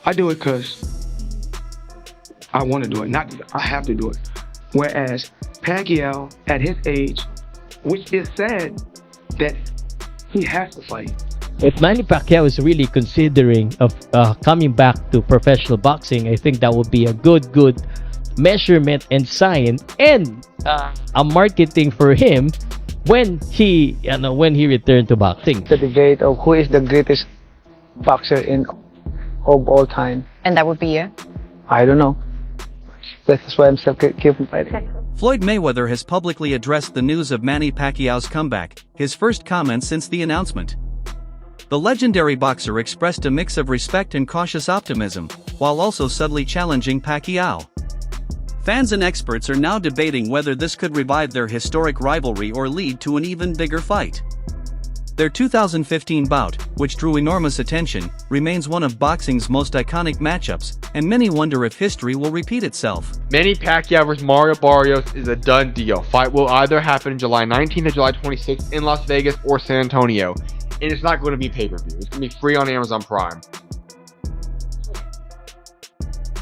I do it because I want to do it, not I have to do it. Whereas Pacquiao, at his age, which is sad that he has to fight. If Manny Pacquiao is really considering of coming back to professional boxing, I think that would be a good measurement and sign and a marketing for him when he returned to boxing. The debate of who is the greatest boxer of all time. And that would be you? I don't know. That's why I'm still keeping fighting. Floyd Mayweather has publicly addressed the news of Manny Pacquiao's comeback, his first comment since the announcement. The legendary boxer expressed a mix of respect and cautious optimism, while also subtly challenging Pacquiao. Fans and experts are now debating whether this could revive their historic rivalry or lead to an even bigger fight. Their 2015 bout, which drew enormous attention, remains one of boxing's most iconic matchups, and many wonder if history will repeat itself. Manny Pacquiao vs. Mario Barrios is a done deal. Fight will either happen July 19th or July 26th in Las Vegas or San Antonio. And it's not going to be pay-per-view. It's going to be free on Amazon Prime.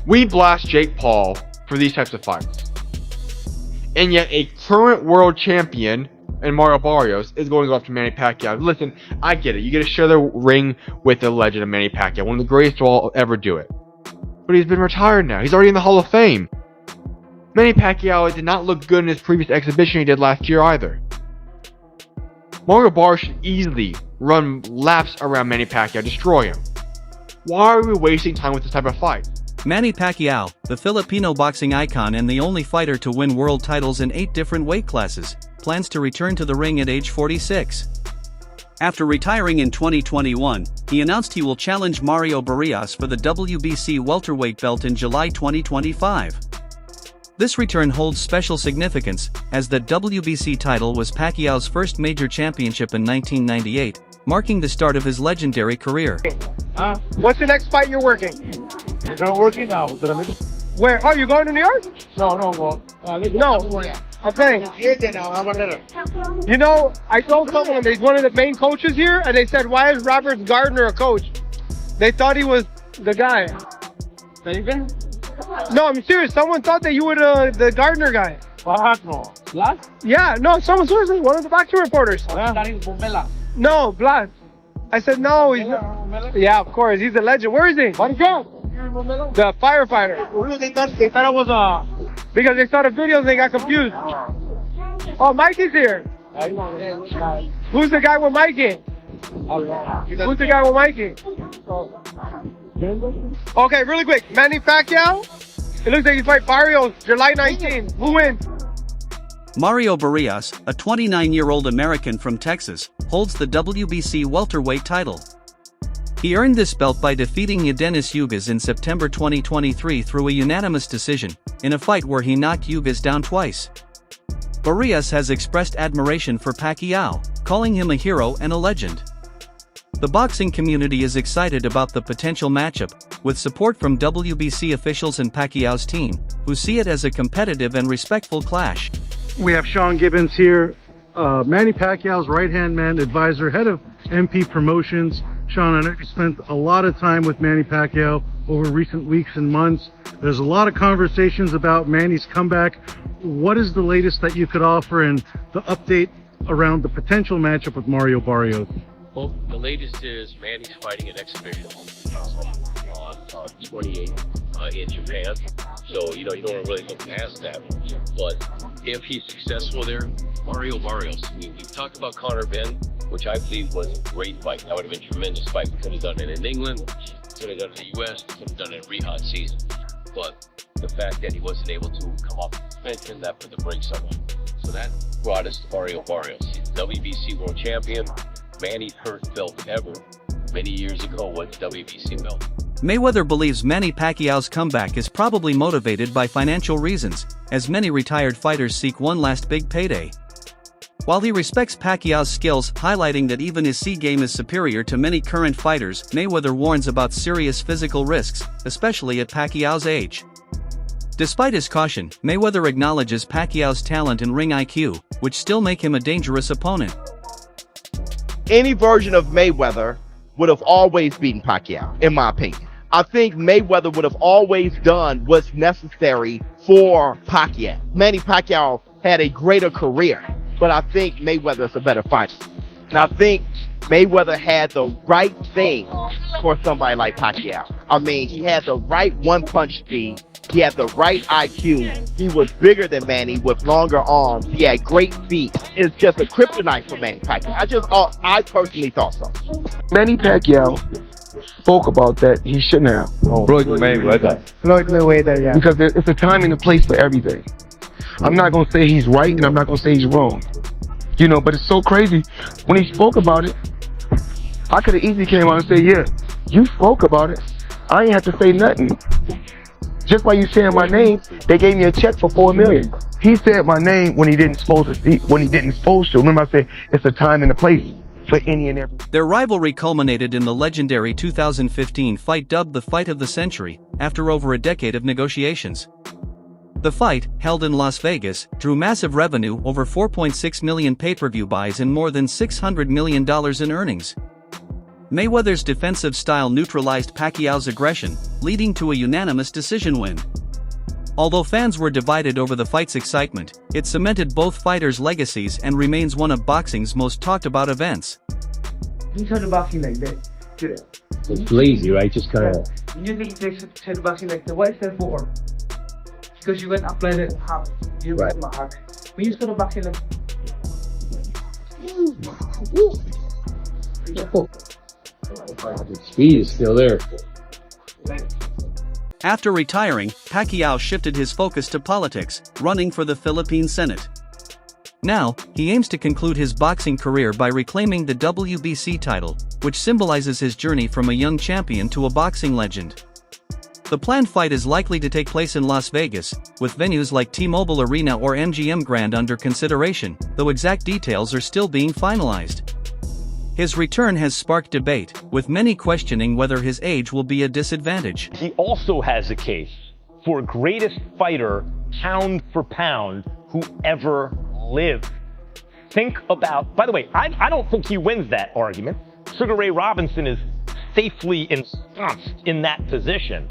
We blast Jake Paul for these types of fights. And yet a current world champion and Mario Barrios is going to go after Manny Pacquiao. Listen, I get it. You get to share the ring with the legend of Manny Pacquiao, one of the greatest to all ever do it. But he's been retired now. He's already in the Hall of Fame. Manny Pacquiao did not look good in his previous exhibition he did last year either. Mario Barrios should easily run laps around Manny Pacquiao, destroy him. Why are we wasting time with this type of fight? Manny Pacquiao, the Filipino boxing icon and the only fighter to win world titles in 8 different weight classes, plans to return to the ring at age 46. After retiring in 2021, he announced he will challenge Mario Barrios for the WBC welterweight belt in July 2025. This return holds special significance, as the WBC title was Pacquiao's first major championship in 1998, marking the start of his legendary career. What's the next fight you're working? I'm working now. Where? Oh, you're going to New York? No. No. Okay. You know, I told someone, he's one of the main coaches here, and they said, why is Robert Gardner a coach? They thought he was the guy. No, I'm serious. Someone thought that you were the Gardner guy. Blas? Yeah, no, someone seriously, one of the boxing reporters. No, Blas. I said, no, he's yeah, of course, he's a legend. Where is he? What is that? The firefighter. They thought it was Because they saw the videos and they got confused. Oh, Mikey's here. Who's the guy with Mikey? Who's the guy with Mikey? Okay, really quick. Manny Pacquiao. It looks like he's fighting Barrios July 19th. Who wins? Mario Barrios, a 29-year-old American from Texas, holds the WBC welterweight title. He earned this belt by defeating Yadenis Ugas in September 2023 through a unanimous decision, in a fight where he knocked Ugas down twice. Barrios has expressed admiration for Pacquiao, calling him a hero and a legend. The boxing community is excited about the potential matchup, with support from WBC officials and Pacquiao's team, who see it as a competitive and respectful clash. We have Sean Gibbons here, Manny Pacquiao's right-hand man, advisor, head of MP Promotions. Sean, I know you spent a lot of time with Manny Pacquiao over recent weeks and months. There's a lot of conversations about Manny's comeback. What is the latest that you could offer and the update around the potential matchup with Mario Barrios? Well, the latest is Manny's fighting an exhibition on 28th in Japan. So, you don't really look past that. But if he's successful there, Mario Barrios, we've talked about Conor Benn, which I believe was a great fight. That would have been a tremendous fight. We could have done it in England, could have done it in the US, could have done it in Riyadh season. But the fact that he wasn't able to come off the suspension, that put the brakes on him. So that brought us to Mario Barrios. He's WBC world champion. Manny's first belt ever, many years ago, was WBC belt. Mayweather believes Manny Pacquiao's comeback is probably motivated by financial reasons, as many retired fighters seek one last big payday. While he respects Pacquiao's skills, highlighting that even his C-game is superior to many current fighters, Mayweather warns about serious physical risks, especially at Pacquiao's age. Despite his caution, Mayweather acknowledges Pacquiao's talent and ring IQ, which still make him a dangerous opponent. Any version of Mayweather would have always beaten Pacquiao, in my opinion. I think Mayweather would have always done what's necessary for Pacquiao. Manny Pacquiao had a greater career, but I think Mayweather's a better fighter. And I think Mayweather had the right thing for somebody like Pacquiao. I mean, he had the right one-punch speed. He had the right IQ. He was bigger than Manny with longer arms. He had great feet. It's just a kryptonite for Manny Pacquiao. I personally thought so. Manny Pacquiao spoke about that. He shouldn't have. Floyd Mayweather. Floyd Mayweather, yeah. Because it's a time and a place for everything. I'm not going to say he's right and I'm not going to say he's wrong. You know, but it's so crazy. When he spoke about it, I could have easily came out and said, yeah, you spoke about it. I ain't have to say nothing. Just by you saying my name, they gave me a check for $4 million. He said my name when he didn't supposed to. Remember I said it's a time and a place for any and every. Their rivalry culminated in the legendary 2015 fight dubbed the Fight of the Century, after over a decade of negotiations. The fight, held in Las Vegas, drew massive revenue, over 4.6 million pay-per-view buys and more than $600 million in earnings. Mayweather's defensive style neutralized Pacquiao's aggression, leading to a unanimous decision win. Although fans were divided over the fight's excitement, it cemented both fighters' legacies and remains one of boxing's most talked-about events. You turn the boxing like that. Do that. It's lazy, right? Just kind of. You need to turn the boxing like that. What is that for? Because you went up like that. You Right. went up. When you turn the boxing like The speed is still there. After retiring, Pacquiao shifted his focus to politics, running for the Philippine Senate. Now, he aims to conclude his boxing career by reclaiming the WBC title, which symbolizes his journey from a young champion to a boxing legend. The planned fight is likely to take place in Las Vegas, with venues like T-Mobile Arena or MGM Grand under consideration, though exact details are still being finalized. His return has sparked debate, with many questioning whether his age will be a disadvantage. He also has a case for greatest fighter, pound for pound, who ever lived. Think about, by the way, I don't think he wins that argument. Sugar Ray Robinson is safely ensconced in that position.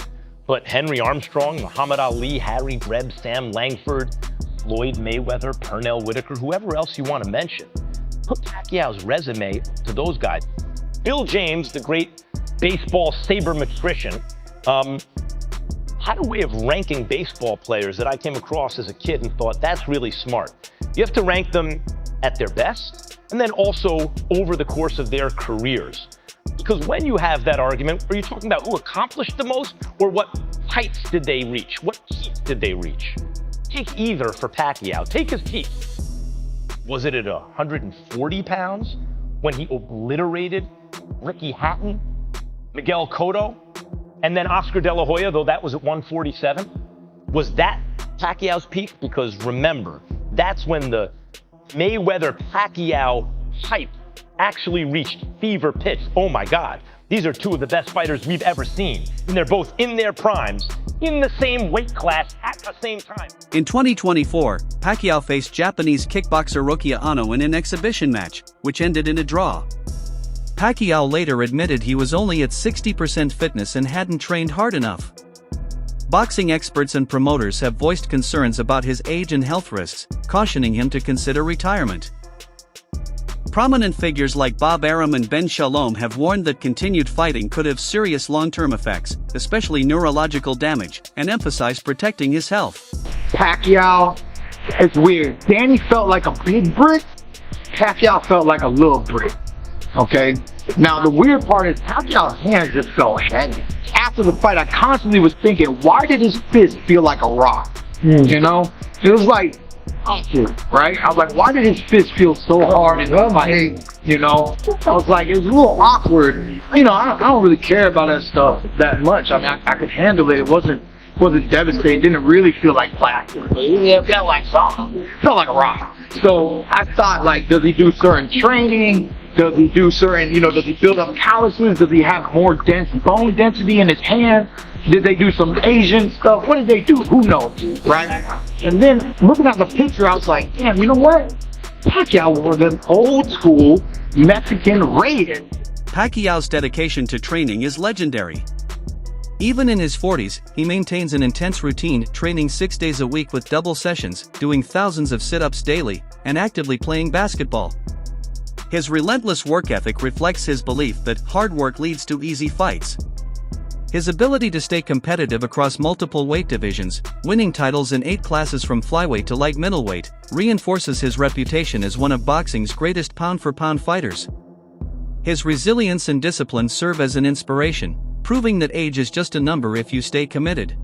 But Henry Armstrong, Muhammad Ali, Harry Brebb, Sam Langford, Floyd Mayweather, Pernell Whitaker, whoever else you want to mention, put Pacquiao's resume to those guys. Bill James, the great baseball sabermetrician, had a way of ranking baseball players that I came across as a kid and thought, that's really smart. You have to rank them at their best, and then also over the course of their careers. Because when you have that argument, are you talking about who accomplished the most, or what heights did they reach? What peaks did they reach? Take either for Pacquiao. Take his peak. Was it at 140 pounds when he obliterated Ricky Hatton, Miguel Cotto, and then Oscar De La Hoya, though that was at 147? Was that Pacquiao's peak? Because remember, that's when the Mayweather-Pacquiao hype actually reached fever pitch. Oh my God, these are two of the best fighters we've ever seen. And they're both in their primes, in the same weight class at the same time. In 2024, Pacquiao faced Japanese kickboxer Rokia Ano in an exhibition match, which ended in a draw. Pacquiao later admitted he was only at 60% fitness and hadn't trained hard enough. Boxing experts and promoters have voiced concerns about his age and health risks, cautioning him to consider retirement. Prominent figures like Bob Arum and Ben Shalom have warned that continued fighting could have serious long-term effects, especially neurological damage, and emphasized protecting his health. Pacquiao, it's weird. Danny felt like a big brick. Pacquiao felt like a little brick. Okay? Now, the weird part is Pacquiao's hands just felt heavy. After the fight, I constantly was thinking, why did his fist feel like a rock? You know? It was like, right? I was like, why did his fist feel so hard in my head? You know? I was like, it was a little awkward. You know, I don't really care about that stuff that much. I mean, I could handle it. It wasn't devastating. It didn't really feel like plastic. It felt like something. It felt like a rock. So I thought, like, does he do certain training? Does he do certain, you know, does he build up calluses? Does he have more dense bone density in his hand? Did they do some Asian stuff? What did they do? Who knows, right? And then looking at the picture, I was like, damn, you know what? Pacquiao was an old school Mexican Raiden. Pacquiao's dedication to training is legendary. Even in his 40s, he maintains an intense routine, training 6 days a week with double sessions, doing thousands of sit-ups daily, and actively playing basketball. His relentless work ethic reflects his belief that hard work leads to easy fights. His ability to stay competitive across multiple weight divisions, winning titles in 8 classes from flyweight to light middleweight, reinforces his reputation as one of boxing's greatest pound-for-pound fighters. His resilience and discipline serve as an inspiration, proving that age is just a number if you stay committed.